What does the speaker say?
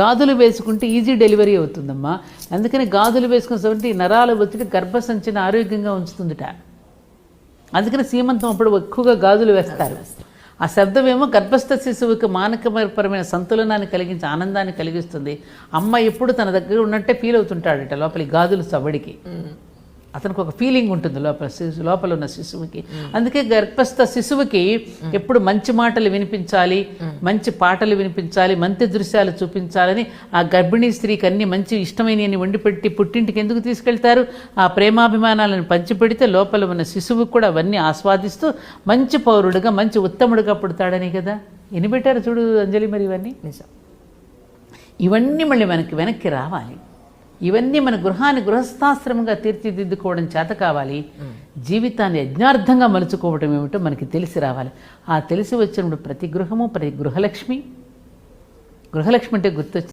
గాజులు వేసుకుంటే easy delivery అవుతుందమ్మా. అందుకని గాజులు వేసుకున్న నరాల ఒత్తిడి గర్భసంచిని ఆరోగ్యంగా ఉంచుతుందిట. అందుకని సీమంతం అప్పుడు ఎక్కువగా గాజులు వేస్తారు. ఆ శబ్దం ఏమో గర్భస్థ శిశువుకి మానసికపరమైన సంతులనాన్ని కలిగించి ఆనందాన్ని కలిగిస్తుంది. అమ్మ ఎప్పుడు తన దగ్గర ఉన్నట్టే ఫీల్ అవుతుంటాడట లోపలి గాజులు సవ్వడికి. అతనికి ఒక ఫీలింగ్ ఉంటుంది లోపల ఉన్న శిశువుకి. అందుకే గర్భస్థ శిశువుకి ఎప్పుడు మంచి మాటలు వినిపించాలి, మంచి పాటలు వినిపించాలి, మంచి దృశ్యాలు చూపించాలని ఆ గర్భిణీ స్త్రీకి అన్ని మంచి ఇష్టమైనవి వండిపెట్టి పుట్టింటికి ఎందుకు తీసుకెళ్తారు? ఆ ప్రేమాభిమానాలను పంచిపెడితే లోపల ఉన్న శిశువు కూడా అవన్నీ ఆస్వాదిస్తూ మంచి పౌరుడుగా మంచి ఉత్తముడుగా పుడతాడని కదా. ఎన్ని పెట్టారు చూడు అంజలి. మరి ఇవన్నీ నిజం. ఇవన్నీ మళ్ళీ వెనక్కి రావాలి. ఇవన్నీ మన గృహాన్ని గృహస్థాశ్రమంగా తీర్చిదిద్దుకోవడం చేత కావాలి. జీవితాన్ని యజ్ఞార్థంగా మలుచుకోవడం ఏమిటో మనకి తెలిసి రావాలి. ఆ తెలిసి వచ్చినప్పుడు ప్రతి గృహము ప్రతి గృహలక్ష్మి అంటే గుర్తొచ్చింది